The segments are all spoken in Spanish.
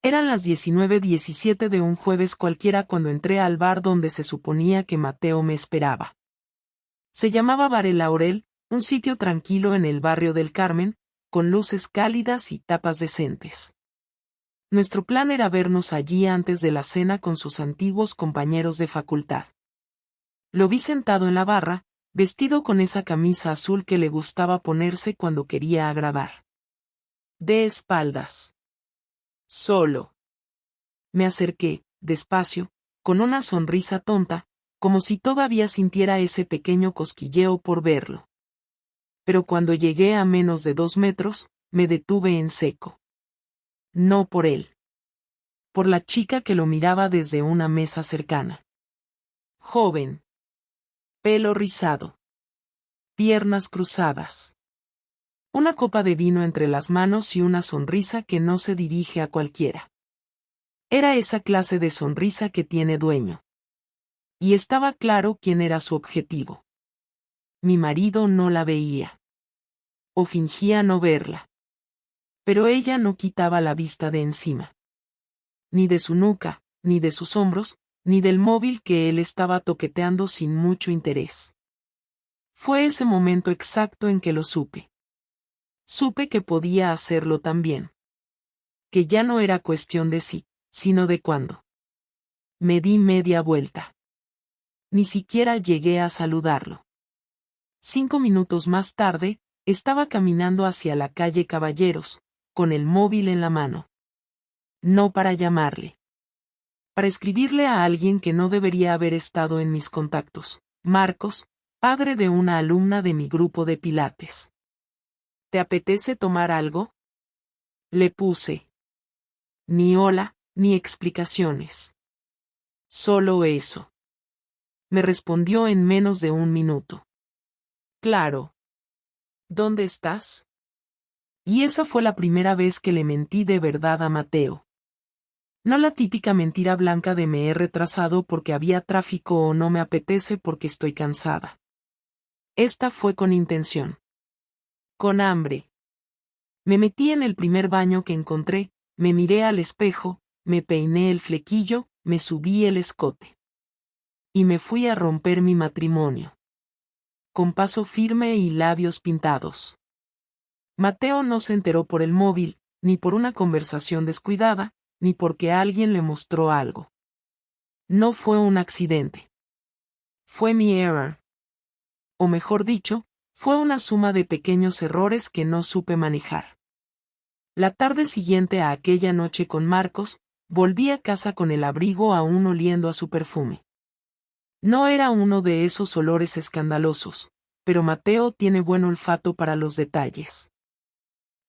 Eran las 19:17 de un jueves cualquiera cuando entré al bar donde se suponía que Mateo me esperaba. Se llamaba Bar El Laurel, un sitio tranquilo en el barrio del Carmen, con luces cálidas y tapas decentes. Nuestro plan era vernos allí antes de la cena con sus antiguos compañeros de facultad. Lo vi sentado en la barra, vestido con esa camisa azul que le gustaba ponerse cuando quería agradar. De espaldas. Solo. Me acerqué, despacio, con una sonrisa tonta, como si todavía sintiera ese pequeño cosquilleo por verlo. Pero cuando llegué a menos de 2 metros, me detuve en seco. No por él. Por la chica que lo miraba desde una mesa cercana. Joven. Pelo rizado. Piernas cruzadas. Una copa de vino entre las manos y una sonrisa que no se dirige a cualquiera. Era esa clase de sonrisa que tiene dueño. Y estaba claro quién era su objetivo. Mi marido no la veía. O fingía no verla. Pero ella no quitaba la vista de encima. Ni de su nuca, ni de sus hombros, ni del móvil que él estaba toqueteando sin mucho interés. Fue ese momento exacto en que lo supe. Supe que podía hacerlo también. Que ya no era cuestión de sí, sino de cuándo. Me di media vuelta. Ni siquiera llegué a saludarlo. 5 minutos más tarde, estaba caminando hacia la calle Caballeros, con el móvil en la mano. No para llamarle. Para escribirle a alguien que no debería haber estado en mis contactos, Marcos, padre de una alumna de mi grupo de pilates. ¿Te apetece tomar algo? Le puse. Ni hola, ni explicaciones. Solo eso. Me respondió en menos de 1 minuto. Claro. ¿Dónde estás? Y esa fue la primera vez que le mentí de verdad a Mateo. No la típica mentira blanca de me he retrasado porque había tráfico o no me apetece porque estoy cansada. Esta fue con intención. Con hambre. Me metí en el primer baño que encontré, me miré al espejo, me peiné el flequillo, me subí el escote. Y me fui a romper mi matrimonio. Con paso firme y labios pintados. Mateo no se enteró por el móvil, ni por una conversación descuidada, ni porque alguien le mostró algo. No fue un accidente. Fue mi error. O mejor dicho, fue una suma de pequeños errores que no supe manejar. La tarde siguiente a aquella noche con Marcos, volví a casa con el abrigo aún oliendo a su perfume. No era uno de esos olores escandalosos, pero Mateo tiene buen olfato para los detalles.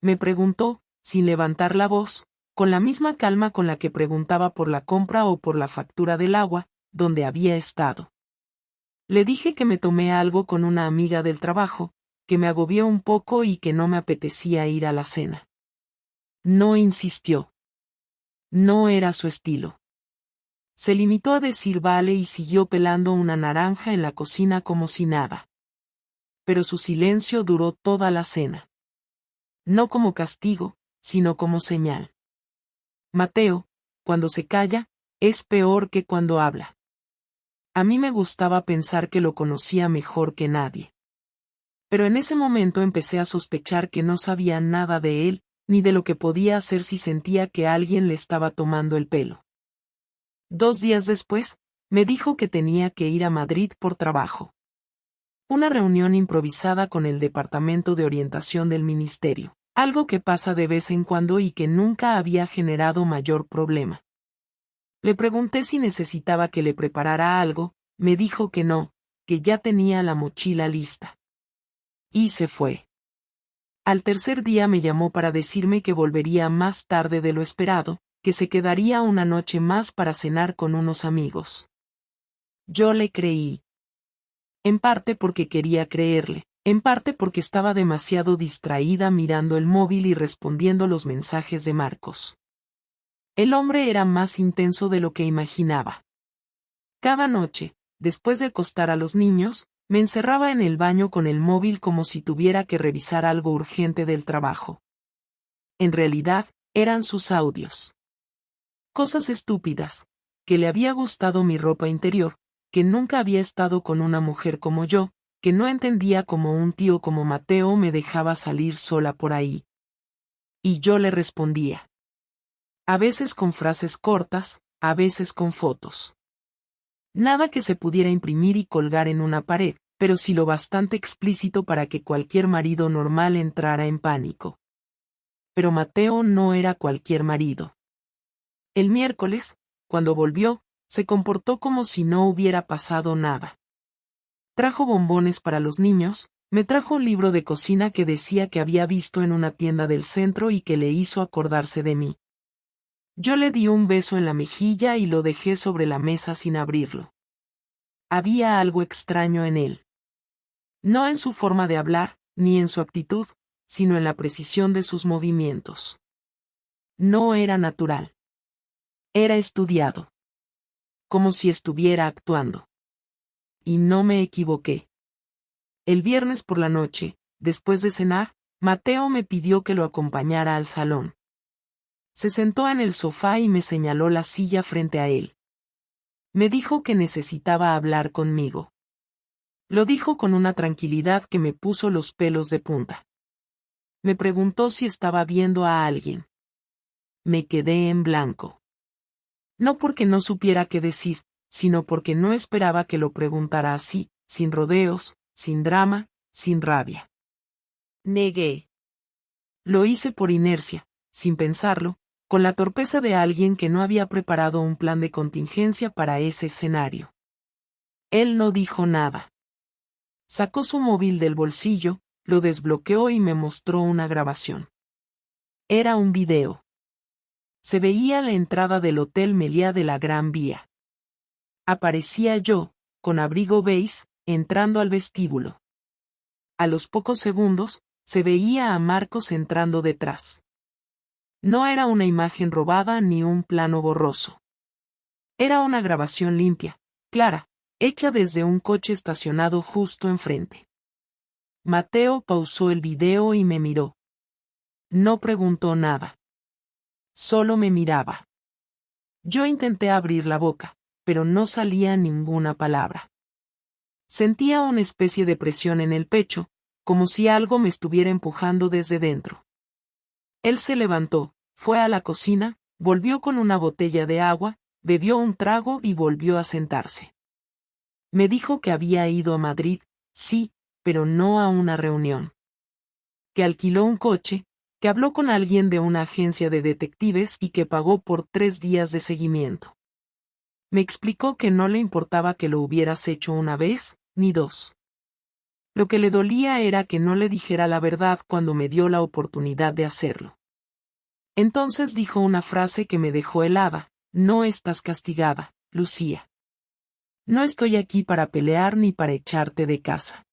Me preguntó, sin levantar la voz, con la misma calma con la que preguntaba por la compra o por la factura del agua, dónde había estado. Le dije que me tomé algo con una amiga del trabajo, que me agobió un poco y que no me apetecía ir a la cena. No insistió. No era su estilo. Se limitó a decir vale y siguió pelando una naranja en la cocina como si nada. Pero su silencio duró toda la cena. No como castigo, sino como señal. Mateo, cuando se calla, es peor que cuando habla. A mí me gustaba pensar que lo conocía mejor que nadie. Pero en ese momento empecé a sospechar que no sabía nada de él, ni de lo que podía hacer si sentía que alguien le estaba tomando el pelo. 2 días después, me dijo que tenía que ir a Madrid por trabajo. Una reunión improvisada con el Departamento de Orientación del Ministerio, algo que pasa de vez en cuando y que nunca había generado mayor problema. Le pregunté si necesitaba que le preparara algo, me dijo que no, que ya tenía la mochila lista. Y se fue. Al tercer día me llamó para decirme que volvería más tarde de lo esperado, que se quedaría una noche más para cenar con unos amigos. Yo le creí. En parte porque quería creerle, en parte porque estaba demasiado distraída mirando el móvil y respondiendo los mensajes de Marcos. El hombre era más intenso de lo que imaginaba. Cada noche, después de acostar a los niños, me encerraba en el baño con el móvil como si tuviera que revisar algo urgente del trabajo. En realidad, eran sus audios. Cosas estúpidas, que le había gustado mi ropa interior, que nunca había estado con una mujer como yo, que no entendía cómo un tío como Mateo me dejaba salir sola por ahí. Y yo le respondía. A veces con frases cortas, a veces con fotos. Nada que se pudiera imprimir y colgar en una pared, pero sí lo bastante explícito para que cualquier marido normal entrara en pánico. Pero Mateo no era cualquier marido. El miércoles, cuando volvió, se comportó como si no hubiera pasado nada. Trajo bombones para los niños, me trajo un libro de cocina que decía que había visto en una tienda del centro y que le hizo acordarse de mí. Yo le di un beso en la mejilla y lo dejé sobre la mesa sin abrirlo. Había algo extraño en él. No en su forma de hablar, ni en su actitud, sino en la precisión de sus movimientos. No era natural. Era estudiado. Como si estuviera actuando. Y no me equivoqué. El viernes por la noche, después de cenar, Mateo me pidió que lo acompañara al salón. Se sentó en el sofá y me señaló la silla frente a él. Me dijo que necesitaba hablar conmigo. Lo dijo con una tranquilidad que me puso los pelos de punta. Me preguntó si estaba viendo a alguien. Me quedé en blanco. No porque no supiera qué decir, sino porque no esperaba que lo preguntara así, sin rodeos, sin drama, sin rabia. Negué. Lo hice por inercia, sin pensarlo, con la torpeza de alguien que no había preparado un plan de contingencia para ese escenario. Él no dijo nada. Sacó su móvil del bolsillo, lo desbloqueó y me mostró una grabación. Era un video. Se veía la entrada del Hotel Meliá de la Gran Vía. Aparecía yo, con abrigo beige, entrando al vestíbulo. A los pocos segundos, se veía a Marcos entrando detrás. No era una imagen robada ni un plano borroso. Era una grabación limpia, clara, hecha desde un coche estacionado justo enfrente. Mateo pausó el video y me miró. No preguntó nada. Solo me miraba. Yo intenté abrir la boca, pero no salía ninguna palabra. Sentía una especie de presión en el pecho, como si algo me estuviera empujando desde dentro. Él se levantó, fue a la cocina, volvió con una botella de agua, bebió un trago y volvió a sentarse. Me dijo que había ido a Madrid, sí, pero no a una reunión. Que alquiló un coche, que habló con alguien de una agencia de detectives y que pagó por 3 días de seguimiento. Me explicó que no le importaba que lo hubieras hecho una vez, ni 2. Lo que le dolía era que no le dijera la verdad cuando me dio la oportunidad de hacerlo. Entonces dijo una frase que me dejó helada: no estás castigada, Lucía. No estoy aquí para pelear ni para echarte de casa.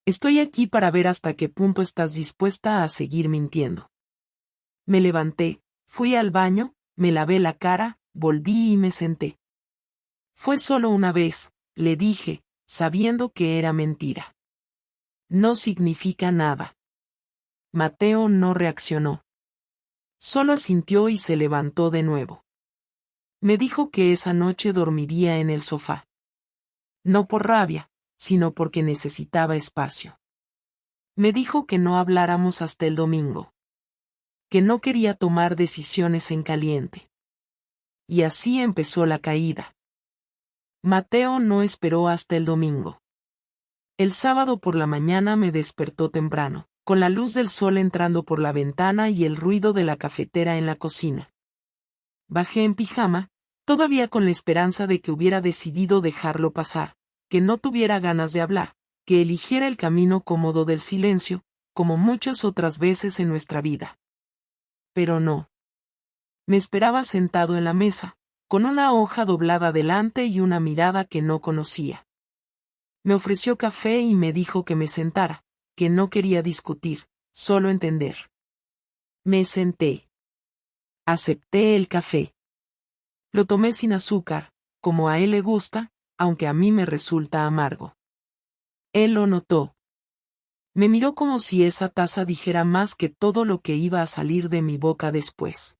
Estoy aquí para ver hasta qué punto estás dispuesta a seguir mintiendo. Me levanté, fui al baño, me lavé la cara, volví y me senté. Fue solo una vez, le dije, sabiendo que era mentira. No significa nada. Mateo no reaccionó. Solo asintió y se levantó de nuevo. Me dijo que esa noche dormiría en el sofá. No por rabia, sino porque necesitaba espacio. Me dijo que no habláramos hasta el domingo. Que no quería tomar decisiones en caliente. Y así empezó la caída. Mateo no esperó hasta el domingo. El sábado por la mañana me despertó temprano, con la luz del sol entrando por la ventana y el ruido de la cafetera en la cocina. Bajé en pijama, todavía con la esperanza de que hubiera decidido dejarlo pasar, que no tuviera ganas de hablar, que eligiera el camino cómodo del silencio, como muchas otras veces en nuestra vida. Pero no. Me esperaba sentado en la mesa, con una hoja doblada delante y una mirada que no conocía. Me ofreció café y me dijo que me sentara, que no quería discutir, solo entender. Me senté. Acepté el café. Lo tomé sin azúcar, como a él le gusta, aunque a mí me resulta amargo. Él lo notó. Me miró como si esa taza dijera más que todo lo que iba a salir de mi boca después.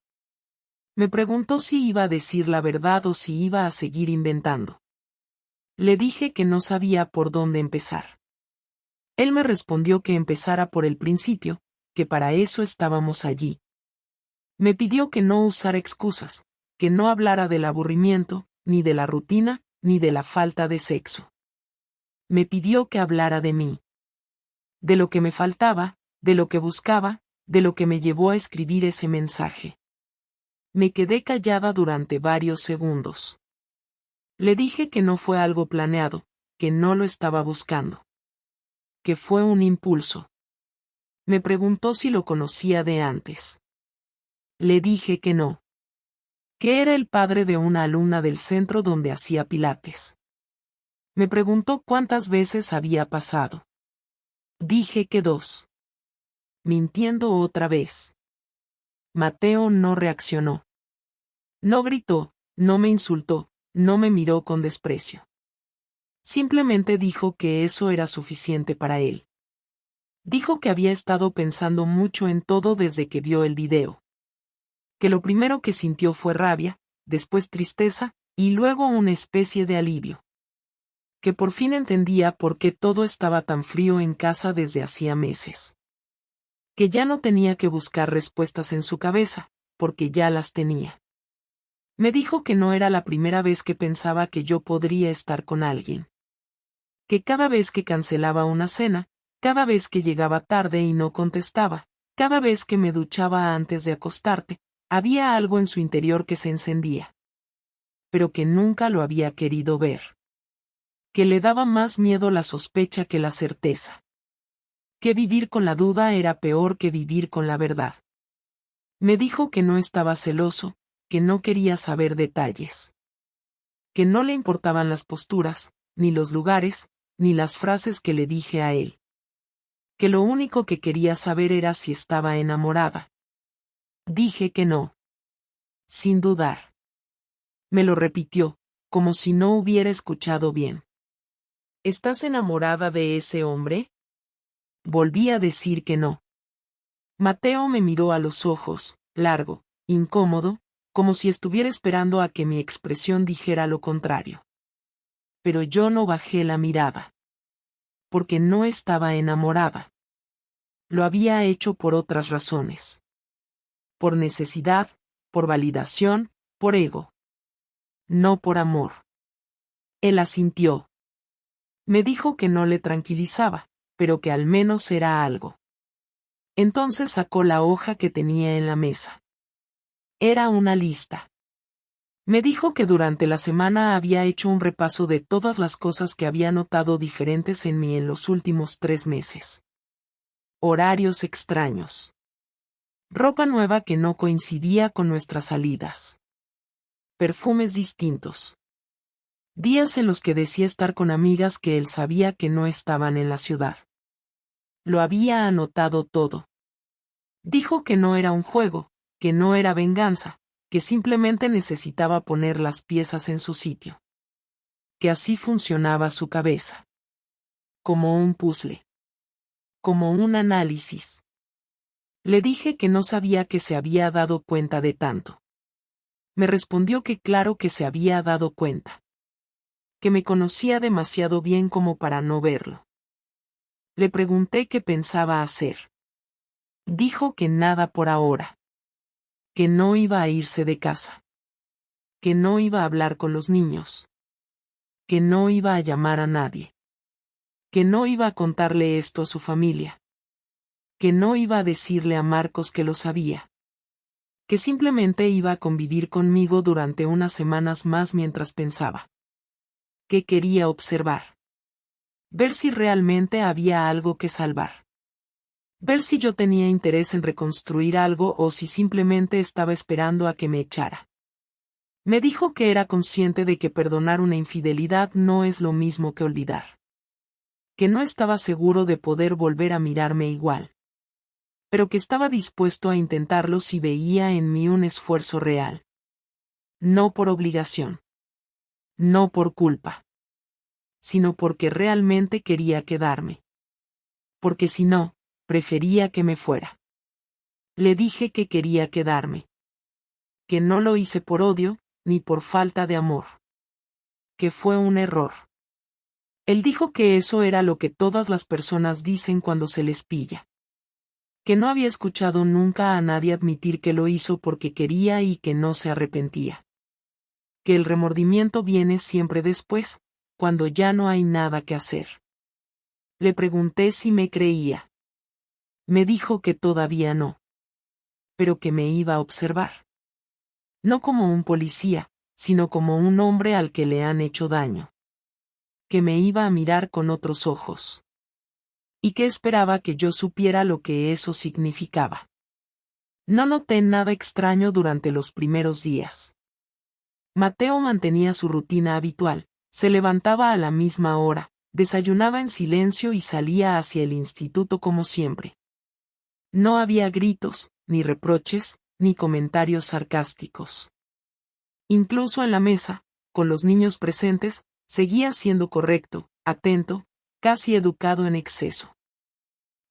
Me preguntó si iba a decir la verdad o si iba a seguir inventando. Le dije que no sabía por dónde empezar. Él me respondió que empezara por el principio, que para eso estábamos allí. Me pidió que no usara excusas, que no hablara del aburrimiento, ni de la rutina, ni de la falta de sexo. Me pidió que hablara de mí. De lo que me faltaba, de lo que buscaba, de lo que me llevó a escribir ese mensaje. Me quedé callada durante varios segundos. Le dije que no fue algo planeado, que no lo estaba buscando. Que fue un impulso. Me preguntó si lo conocía de antes. Le dije que no. Que era el padre de una alumna del centro donde hacía pilates. Me preguntó cuántas veces había pasado. Dije que 2. Mintiendo otra vez. Mateo no reaccionó. No gritó, no me insultó, no me miró con desprecio. Simplemente dijo que eso era suficiente para él. Dijo que había estado pensando mucho en todo desde que vio el video. Que lo primero que sintió fue rabia, después tristeza, y luego una especie de alivio. Que por fin entendía por qué todo estaba tan frío en casa desde hacía meses. Que ya no tenía que buscar respuestas en su cabeza, porque ya las tenía. Me dijo que no era la primera vez que pensaba que yo podría estar con alguien. Que cada vez que cancelaba una cena, cada vez que llegaba tarde y no contestaba, cada vez que me duchaba antes de acostarte, había algo en su interior que se encendía. Pero que nunca lo había querido ver. Que le daba más miedo la sospecha que la certeza. Que vivir con la duda era peor que vivir con la verdad. Me dijo que no estaba celoso, que no quería saber detalles. Que no le importaban las posturas, ni los lugares, ni las frases que le dije a él. Que lo único que quería saber era si estaba enamorada. Dije que no. Sin dudar. Me lo repitió, como si no hubiera escuchado bien. ¿Estás enamorada de ese hombre? Volví a decir que no. Mateo me miró a los ojos, largo, incómodo, como si estuviera esperando a que mi expresión dijera lo contrario. Pero yo no bajé la mirada. Porque no estaba enamorada. Lo había hecho por otras razones. Por necesidad, por validación, por ego. No por amor. Él asintió. Me dijo que no le tranquilizaba, pero que al menos era algo. Entonces sacó la hoja que tenía en la mesa. Era una lista. Me dijo que durante la semana había hecho un repaso de todas las cosas que había notado diferentes en mí en los últimos 3 meses. Horarios extraños. Ropa nueva que no coincidía con nuestras salidas. Perfumes distintos. Días en los que decía estar con amigas que él sabía que no estaban en la ciudad. Lo había anotado todo. Dijo que no era un juego, que no era venganza, que simplemente necesitaba poner las piezas en su sitio. Que así funcionaba su cabeza. Como un puzzle. Como un análisis. Le dije que no sabía que se había dado cuenta de tanto. Me respondió que claro que se había dado cuenta. Que me conocía demasiado bien como para no verlo. Le pregunté qué pensaba hacer. Dijo que nada por ahora. Que no iba a irse de casa. Que no iba a hablar con los niños. Que no iba a llamar a nadie. Que no iba a contarle esto a su familia. Que no iba a decirle a Marcos que lo sabía. Que simplemente iba a convivir conmigo durante unas semanas más mientras pensaba. Que quería observar. Ver si realmente había algo que salvar. Ver si yo tenía interés en reconstruir algo o si simplemente estaba esperando a que me echara. Me dijo que era consciente de que perdonar una infidelidad no es lo mismo que olvidar. Que no estaba seguro de poder volver a mirarme igual. Pero que estaba dispuesto a intentarlo si veía en mí un esfuerzo real. No por obligación. No por culpa. Sino porque realmente quería quedarme. Porque si no, prefería que me fuera. Le dije que quería quedarme. que no lo hice por odio, ni por falta de amor. Que fue un error. Él dijo que eso era lo que todas las personas dicen cuando se les pilla. Que no había escuchado nunca a nadie admitir que lo hizo porque quería y que no se arrepentía. Que el remordimiento viene siempre después, cuando ya no hay nada que hacer. Le pregunté si me creía. Me dijo que todavía no. Pero que me iba a observar. No como un policía, sino como un hombre al que le han hecho daño. Que me iba a mirar con otros ojos. Y que esperaba que yo supiera lo que eso significaba. No noté nada extraño durante los primeros días. Mateo mantenía su rutina habitual, se levantaba a la misma hora, desayunaba en silencio y salía hacia el instituto como siempre. No había gritos, ni reproches, ni comentarios sarcásticos. Incluso en la mesa, con los niños presentes, seguía siendo correcto, atento, casi educado en exceso.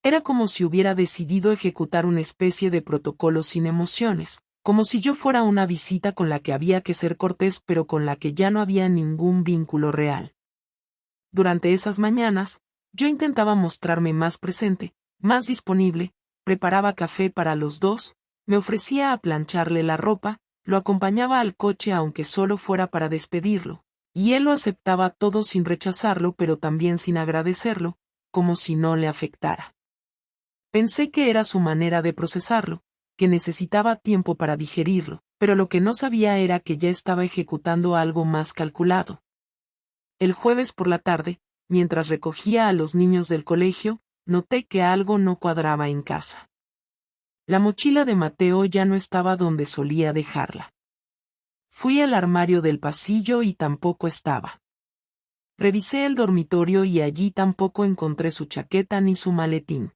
Era como si hubiera decidido ejecutar una especie de protocolo sin emociones, como si yo fuera una visita con la que había que ser cortés pero con la que ya no había ningún vínculo real. Durante esas mañanas, yo intentaba mostrarme más presente, más disponible, preparaba café para los dos, me ofrecía a plancharle la ropa, lo acompañaba al coche aunque solo fuera para despedirlo, y él lo aceptaba todo sin rechazarlo pero también sin agradecerlo, como si no le afectara. Pensé que era su manera de procesarlo, que necesitaba tiempo para digerirlo, pero lo que no sabía era que ya estaba ejecutando algo más calculado. El jueves por la tarde, mientras recogía a los niños del colegio, noté que algo no cuadraba en casa. La mochila de Mateo ya no estaba donde solía dejarla. Fui al armario del pasillo y tampoco estaba. Revisé el dormitorio y allí tampoco encontré su chaqueta ni su maletín.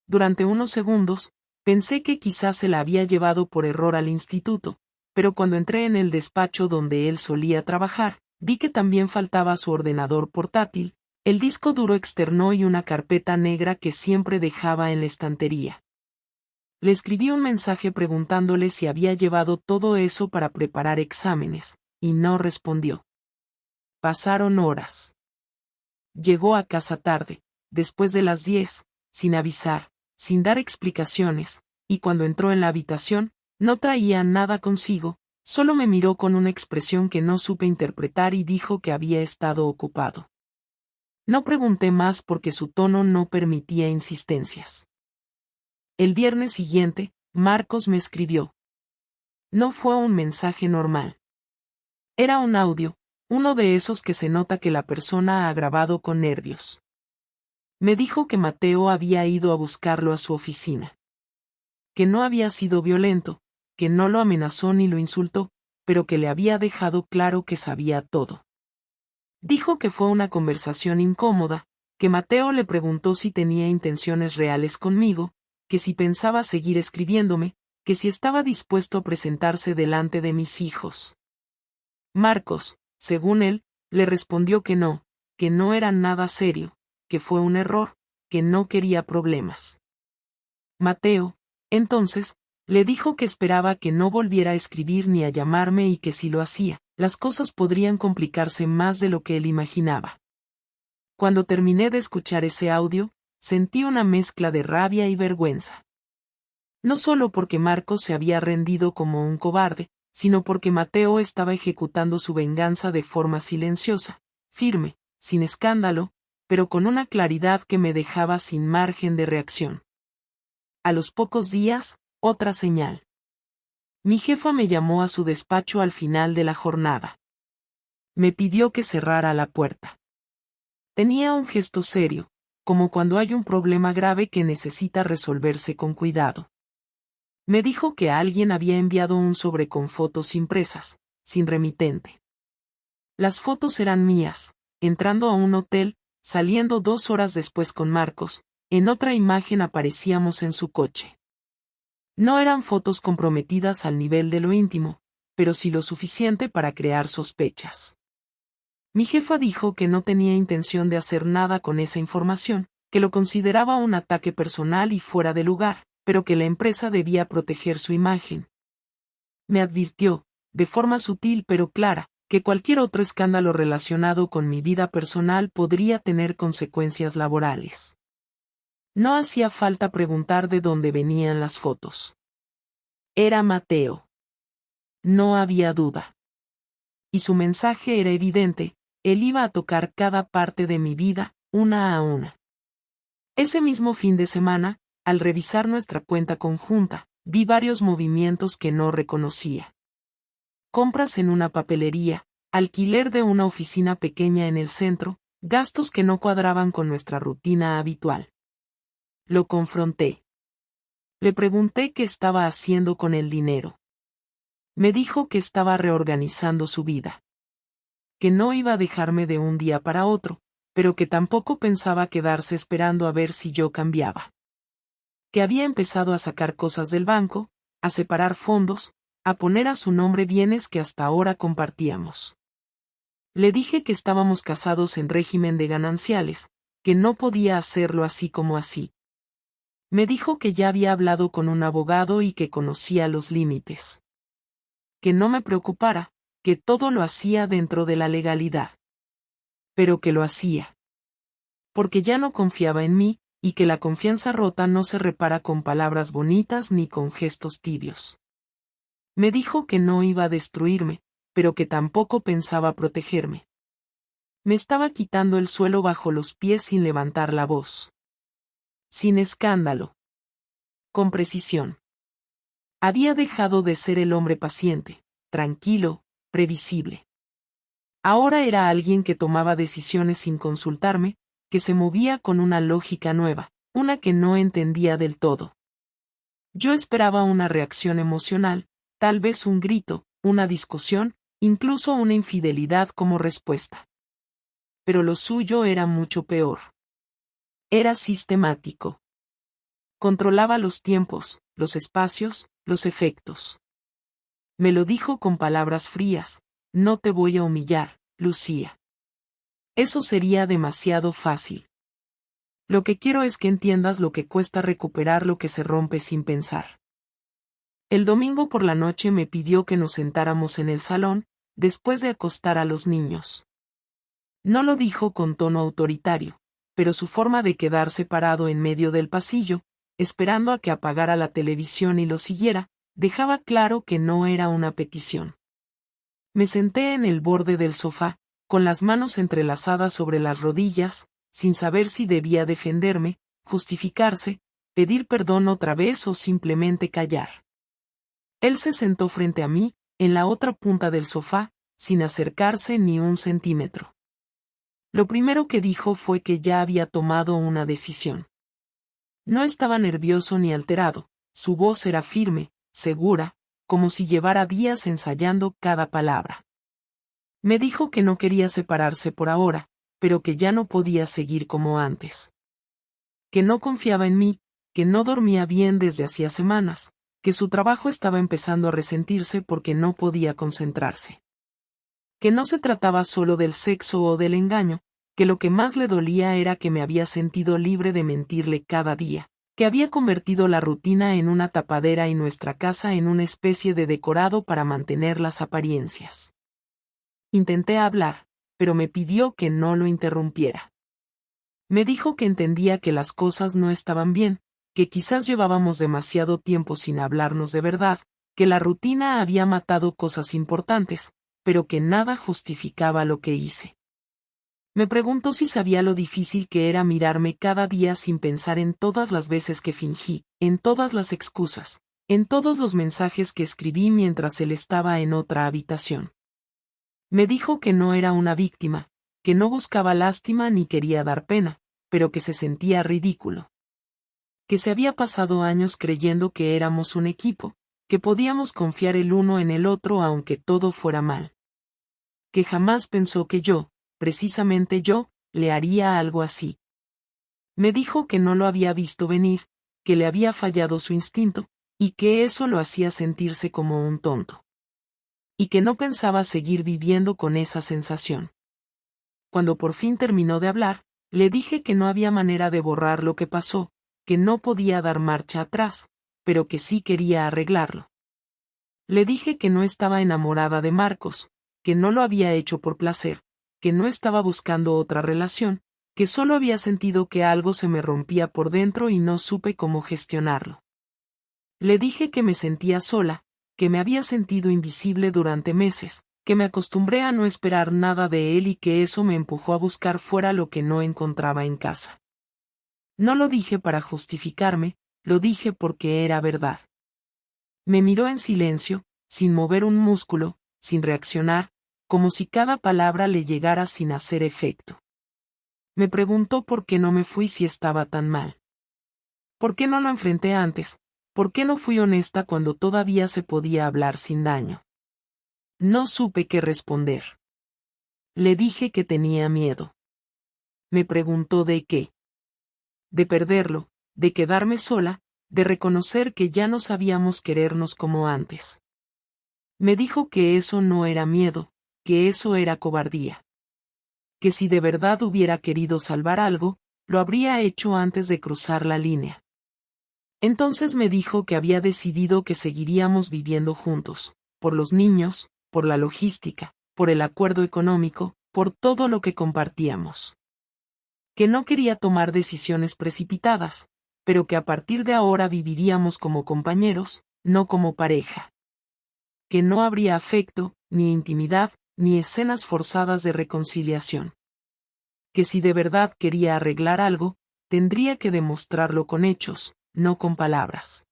Durante unos segundos, pensé que quizás se la había llevado por error al instituto, pero cuando entré en el despacho donde él solía trabajar, vi que también faltaba su ordenador portátil, el disco duro externo y una carpeta negra que siempre dejaba en la estantería. Le escribí un mensaje preguntándole si había llevado todo eso para preparar exámenes, y no respondió. Pasaron horas. Llegó a casa tarde, después de las 10, sin avisar, sin dar explicaciones, y cuando entró en la habitación, no traía nada consigo, solo me miró con una expresión que no supe interpretar y dijo que había estado ocupado. No pregunté más porque su tono no permitía insistencias. El viernes siguiente, Marcos me escribió. No fue un mensaje normal. Era un audio, uno de esos que se nota que la persona ha grabado con nervios. Me dijo que Mateo había ido a buscarlo a su oficina. Que no había sido violento, que no lo amenazó ni lo insultó, pero que le había dejado claro que sabía todo. Dijo que fue una conversación incómoda, que Mateo le preguntó si tenía intenciones reales conmigo, que si pensaba seguir escribiéndome, que si estaba dispuesto a presentarse delante de mis hijos. Marcos, según él, le respondió que no era nada serio, que fue un error, que no quería problemas. Mateo, entonces, le dijo que esperaba que no volviera a escribir ni a llamarme y que si lo hacía, las cosas podrían complicarse más de lo que él imaginaba. Cuando terminé de escuchar ese audio, sentí una mezcla de rabia y vergüenza. No solo porque Marcos se había rendido como un cobarde, sino porque Mateo estaba ejecutando su venganza de forma silenciosa, firme, sin escándalo, pero con una claridad que me dejaba sin margen de reacción. A los pocos días, otra señal. Mi jefa me llamó a su despacho al final de la jornada. Me pidió que cerrara la puerta. Tenía un gesto serio, como cuando hay un problema grave que necesita resolverse con cuidado. Me dijo que alguien había enviado un sobre con fotos impresas, sin remitente. Las fotos eran mías, entrando a un hotel, saliendo 2 horas después con Marcos, en otra imagen aparecíamos en su coche. No eran fotos comprometidas al nivel de lo íntimo, pero sí lo suficiente para crear sospechas. Mi jefa dijo que no tenía intención de hacer nada con esa información, que lo consideraba un ataque personal y fuera de lugar, pero que la empresa debía proteger su imagen. Me advirtió, de forma sutil pero clara, que cualquier otro escándalo relacionado con mi vida personal podría tener consecuencias laborales. No hacía falta preguntar de dónde venían las fotos. Era Mateo. No había duda. Y su mensaje era evidente, él iba a tocar cada parte de mi vida, una a una. Ese mismo fin de semana, al revisar nuestra cuenta conjunta, vi varios movimientos que no reconocía. Compras en una papelería, alquiler de una oficina pequeña en el centro, gastos que no cuadraban con nuestra rutina habitual. Lo confronté. Le pregunté qué estaba haciendo con el dinero. Me dijo que estaba reorganizando su vida. Que no iba a dejarme de un día para otro, pero que tampoco pensaba quedarse esperando a ver si yo cambiaba. Que había empezado a sacar cosas del banco, a separar fondos, a poner a su nombre bienes que hasta ahora compartíamos. Le dije que estábamos casados en régimen de gananciales, que no podía hacerlo así como así. Me dijo que ya había hablado con un abogado y que conocía los límites. Que no me preocupara, que todo lo hacía dentro de la legalidad. Pero que lo hacía. Porque ya no confiaba en mí, y que la confianza rota no se repara con palabras bonitas ni con gestos tibios. Me dijo que no iba a destruirme, pero que tampoco pensaba protegerme. Me estaba quitando el suelo bajo los pies sin levantar la voz. Sin escándalo. Con precisión. Había dejado de ser el hombre paciente, tranquilo, previsible. Ahora era alguien que tomaba decisiones sin consultarme, que se movía con una lógica nueva, una que no entendía del todo. Yo esperaba una reacción emocional, tal vez un grito, una discusión, incluso una infidelidad como respuesta. Pero lo suyo era mucho peor. Era sistemático. Controlaba los tiempos, los espacios, los efectos. Me lo dijo con palabras frías: no te voy a humillar, Lucía. Eso sería demasiado fácil. Lo que quiero es que entiendas lo que cuesta recuperar lo que se rompe sin pensar. El domingo por la noche me pidió que nos sentáramos en el salón, después de acostar a los niños. No lo dijo con tono autoritario, pero su forma de quedarse parado en medio del pasillo, esperando a que apagara la televisión y lo siguiera, dejaba claro que no era una petición. Me senté en el borde del sofá, con las manos entrelazadas sobre las rodillas, sin saber si debía defenderme, justificarse, pedir perdón otra vez o simplemente callar. Él se sentó frente a mí, en la otra punta del sofá, sin acercarse ni un centímetro. Lo primero que dijo fue que ya había tomado una decisión. No estaba nervioso ni alterado, su voz era firme, segura, como si llevara días ensayando cada palabra. Me dijo que no quería separarse por ahora, pero que ya no podía seguir como antes. Que no confiaba en mí, que no dormía bien desde hacía semanas, que su trabajo estaba empezando a resentirse porque no podía concentrarse. Que no se trataba solo del sexo o del engaño, que lo que más le dolía era que me había sentido libre de mentirle cada día, que había convertido la rutina en una tapadera y nuestra casa en una especie de decorado para mantener las apariencias. Intenté hablar, pero me pidió que no lo interrumpiera. Me dijo que entendía que las cosas no estaban bien, que quizás llevábamos demasiado tiempo sin hablarnos de verdad, que la rutina había matado cosas importantes, pero que nada justificaba lo que hice. Me preguntó si sabía lo difícil que era mirarme cada día sin pensar en todas las veces que fingí, en todas las excusas, en todos los mensajes que escribí mientras él estaba en otra habitación. Me dijo que no era una víctima, que no buscaba lástima ni quería dar pena, pero que se sentía ridículo. Que se había pasado años creyendo que éramos un equipo, que podíamos confiar el uno en el otro aunque todo fuera mal. Que jamás pensó que yo, precisamente yo, le haría algo así. Me dijo que no lo había visto venir, que le había fallado su instinto, y que eso lo hacía sentirse como un tonto. Y que no pensaba seguir viviendo con esa sensación. Cuando por fin terminó de hablar, le dije que no había manera de borrar lo que pasó, que no podía dar marcha atrás, pero que sí quería arreglarlo. Le dije que no estaba enamorada de Marcos, que no lo había hecho por placer, que no estaba buscando otra relación, que solo había sentido que algo se me rompía por dentro y no supe cómo gestionarlo. Le dije que me sentía sola, que me había sentido invisible durante meses, que me acostumbré a no esperar nada de él y que eso me empujó a buscar fuera lo que no encontraba en casa. No lo dije para justificarme, lo dije porque era verdad. Me miró en silencio, sin mover un músculo, sin reaccionar, como si cada palabra le llegara sin hacer efecto. Me preguntó por qué no me fui si estaba tan mal. ¿Por qué no lo enfrenté antes? ¿Por qué no fui honesta cuando todavía se podía hablar sin daño? No supe qué responder. Le dije que tenía miedo. Me preguntó de qué. De perderlo, de quedarme sola, de reconocer que ya no sabíamos querernos como antes. Me dijo que eso no era miedo, que eso era cobardía. Que si de verdad hubiera querido salvar algo, lo habría hecho antes de cruzar la línea. Entonces me dijo que había decidido que seguiríamos viviendo juntos, por los niños, por la logística, por el acuerdo económico, por todo lo que compartíamos. Que no quería tomar decisiones precipitadas, pero que a partir de ahora viviríamos como compañeros, no como pareja. Que no habría afecto, ni intimidad, ni escenas forzadas de reconciliación. Que si de verdad quería arreglar algo, tendría que demostrarlo con hechos, no con palabras.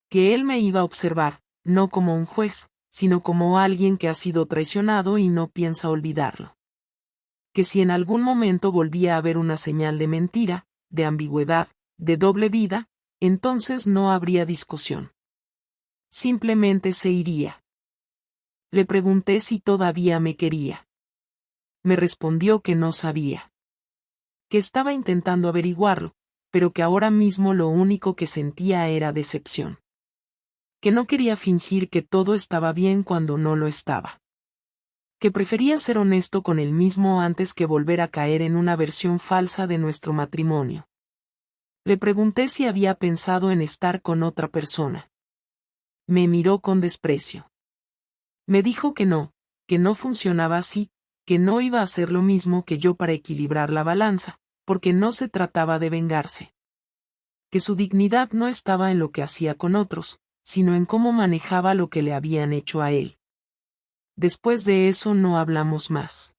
Que él me iba a observar, no como un juez, sino como alguien que ha sido traicionado y no piensa olvidarlo. Que si en algún momento volvía a haber una señal de mentira, de ambigüedad, de doble vida, entonces no habría discusión. Simplemente se iría. Le pregunté si todavía me quería. Me respondió que no sabía. Que estaba intentando averiguarlo, pero que ahora mismo lo único que sentía era decepción. Que no quería fingir que todo estaba bien cuando no lo estaba. Que prefería ser honesto con él mismo antes que volver a caer en una versión falsa de nuestro matrimonio. Le pregunté si había pensado en estar con otra persona. Me miró con desprecio. Me dijo que no funcionaba así, que no iba a hacer lo mismo que yo para equilibrar la balanza, porque no se trataba de vengarse. Que su dignidad no estaba en lo que hacía con otros, sino en cómo manejaba lo que le habían hecho a él. Después de eso no hablamos más.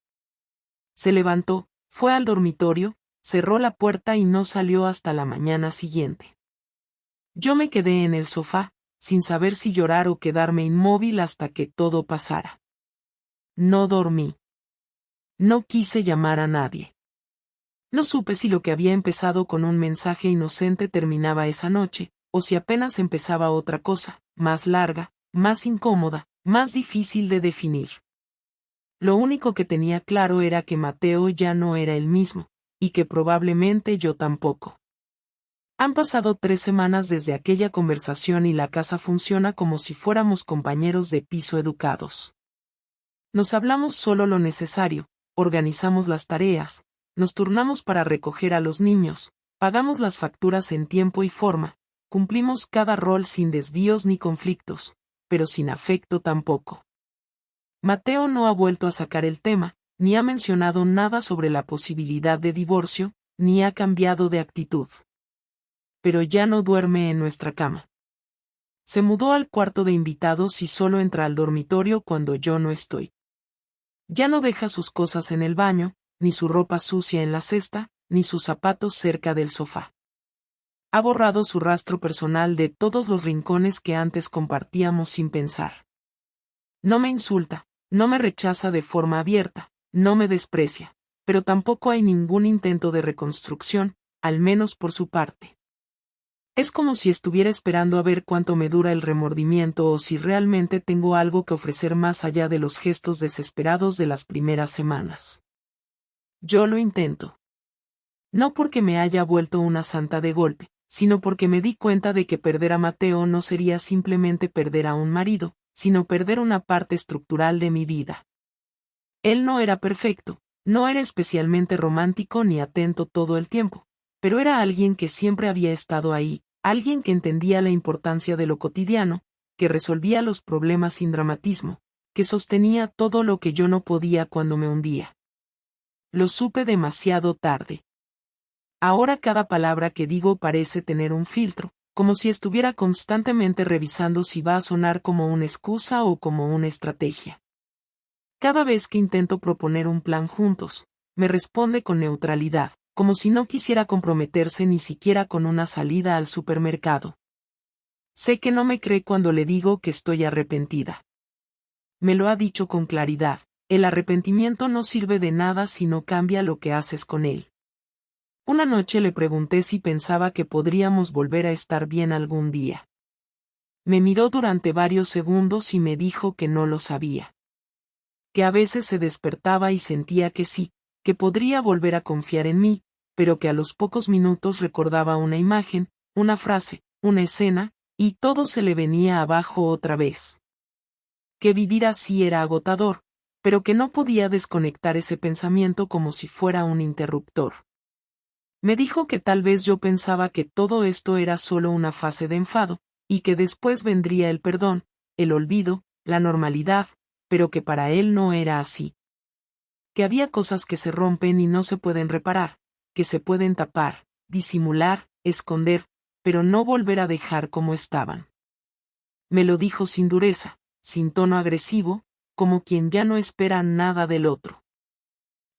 Se levantó, fue al dormitorio, cerró la puerta y no salió hasta la mañana siguiente. Yo me quedé en el sofá, sin saber si llorar o quedarme inmóvil hasta que todo pasara. No dormí. No quise llamar a nadie. No supe si lo que había empezado con un mensaje inocente terminaba esa noche, o si apenas empezaba otra cosa, más larga, más incómoda, más difícil de definir. Lo único que tenía claro era que Mateo ya no era el mismo, y que probablemente yo tampoco. Han pasado 3 semanas desde aquella conversación y la casa funciona como si fuéramos compañeros de piso educados. Nos hablamos solo lo necesario, organizamos las tareas, nos turnamos para recoger a los niños, pagamos las facturas en tiempo y forma, cumplimos cada rol sin desvíos ni conflictos, pero sin afecto tampoco. Mateo no ha vuelto a sacar el tema, ni ha mencionado nada sobre la posibilidad de divorcio, ni ha cambiado de actitud. Pero ya no duerme en nuestra cama. Se mudó al cuarto de invitados y solo entra al dormitorio cuando yo no estoy. Ya no deja sus cosas en el baño, ni su ropa sucia en la cesta, ni sus zapatos cerca del sofá. Ha borrado su rastro personal de todos los rincones que antes compartíamos sin pensar. No me insulta, no me rechaza de forma abierta, no me desprecia, pero tampoco hay ningún intento de reconstrucción, al menos por su parte. Es como si estuviera esperando a ver cuánto me dura el remordimiento o si realmente tengo algo que ofrecer más allá de los gestos desesperados de las primeras semanas. Yo lo intento. No porque me haya vuelto una santa de golpe, sino porque me di cuenta de que perder a Mateo no sería simplemente perder a un marido, sino perder una parte estructural de mi vida. Él no era perfecto, no era especialmente romántico ni atento todo el tiempo, pero era alguien que siempre había estado ahí, alguien que entendía la importancia de lo cotidiano, que resolvía los problemas sin dramatismo, que sostenía todo lo que yo no podía cuando me hundía. Lo supe demasiado tarde. Ahora cada palabra que digo parece tener un filtro, como si estuviera constantemente revisando si va a sonar como una excusa o como una estrategia. Cada vez que intento proponer un plan juntos, me responde con neutralidad, como si no quisiera comprometerse ni siquiera con una salida al supermercado. Sé que no me cree cuando le digo que estoy arrepentida. Me lo ha dicho con claridad, el arrepentimiento no sirve de nada si no cambia lo que haces con él. Una noche le pregunté si pensaba que podríamos volver a estar bien algún día. Me miró durante varios segundos y me dijo que no lo sabía. Que a veces se despertaba y sentía que sí, que podría volver a confiar en mí, pero que a los pocos minutos recordaba una imagen, una frase, una escena, y todo se le venía abajo otra vez. Que vivir así era agotador, pero que no podía desconectar ese pensamiento como si fuera un interruptor. Me dijo que tal vez yo pensaba que todo esto era solo una fase de enfado, y que después vendría el perdón, el olvido, la normalidad, pero que para él no era así. Que había cosas que se rompen y no se pueden reparar, que se pueden tapar, disimular, esconder, pero no volver a dejar como estaban. Me lo dijo sin dureza, sin tono agresivo, como quien ya no espera nada del otro.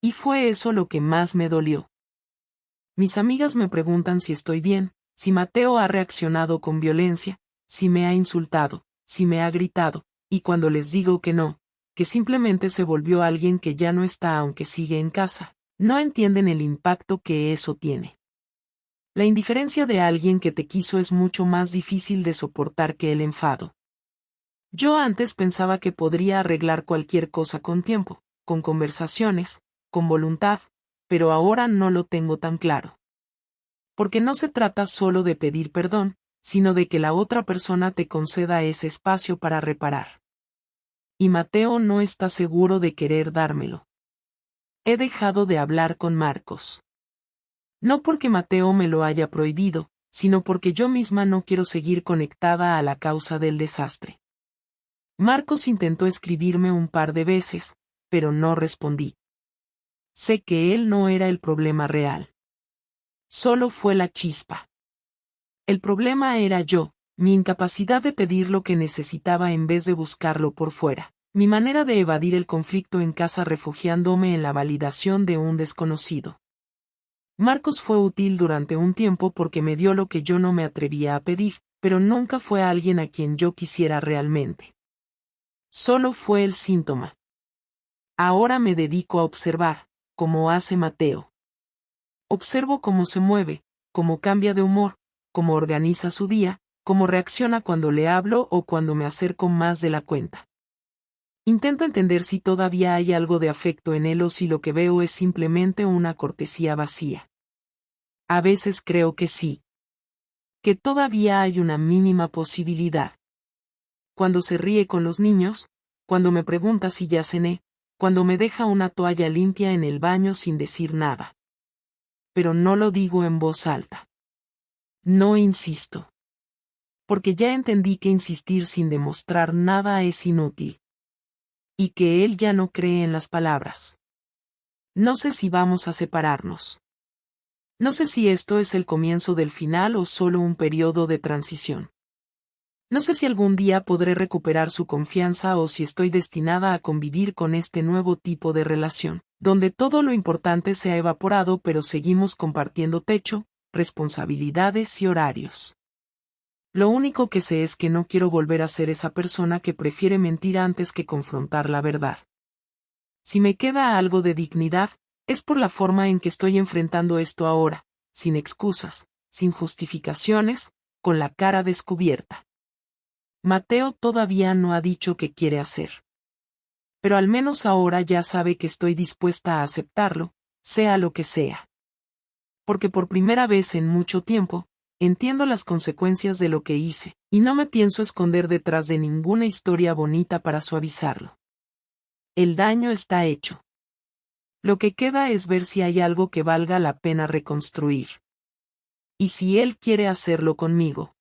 Y fue eso lo que más me dolió. Mis amigas me preguntan si estoy bien, si Mateo ha reaccionado con violencia, si me ha insultado, si me ha gritado, y cuando les digo que no, que simplemente se volvió alguien que ya no está aunque sigue en casa, no entienden el impacto que eso tiene. La indiferencia de alguien que te quiso es mucho más difícil de soportar que el enfado. Yo antes pensaba que podría arreglar cualquier cosa con tiempo, con conversaciones, con voluntad, pero ahora no lo tengo tan claro. Porque no se trata solo de pedir perdón, sino de que la otra persona te conceda ese espacio para reparar. Y Mateo no está seguro de querer dármelo. He dejado de hablar con Marcos. No porque Mateo me lo haya prohibido, sino porque yo misma no quiero seguir conectada a la causa del desastre. Marcos intentó escribirme un par de veces, pero no respondí. Sé que él no era el problema real. Solo fue la chispa. El problema era yo, mi incapacidad de pedir lo que necesitaba en vez de buscarlo por fuera, mi manera de evadir el conflicto en casa refugiándome en la validación de un desconocido. Marcos fue útil durante un tiempo porque me dio lo que yo no me atrevía a pedir, pero nunca fue alguien a quien yo quisiera realmente. Solo fue el síntoma. Ahora me dedico a observar, como hace Mateo. Observo cómo se mueve, cómo cambia de humor, cómo organiza su día, cómo reacciona cuando le hablo o cuando me acerco más de la cuenta. Intento entender si todavía hay algo de afecto en él o si lo que veo es simplemente una cortesía vacía. A veces creo que sí. Que todavía hay una mínima posibilidad. Cuando se ríe con los niños, cuando me pregunta si ya cené, cuando me deja una toalla limpia en el baño sin decir nada. Pero no lo digo en voz alta. No insisto. Porque ya entendí que insistir sin demostrar nada es inútil. Y que él ya no cree en las palabras. No sé si vamos a separarnos. No sé si esto es el comienzo del final o solo un periodo de transición. No sé si algún día podré recuperar su confianza o si estoy destinada a convivir con este nuevo tipo de relación, donde todo lo importante se ha evaporado pero seguimos compartiendo techo, responsabilidades y horarios. Lo único que sé es que no quiero volver a ser esa persona que prefiere mentir antes que confrontar la verdad. Si me queda algo de dignidad, es por la forma en que estoy enfrentando esto ahora, sin excusas, sin justificaciones, con la cara descubierta. Mateo todavía no ha dicho qué quiere hacer. Pero al menos ahora ya sabe que estoy dispuesta a aceptarlo, sea lo que sea. Porque por primera vez en mucho tiempo, entiendo las consecuencias de lo que hice, y no me pienso esconder detrás de ninguna historia bonita para suavizarlo. El daño está hecho. Lo que queda es ver si hay algo que valga la pena reconstruir. Y si él quiere hacerlo conmigo.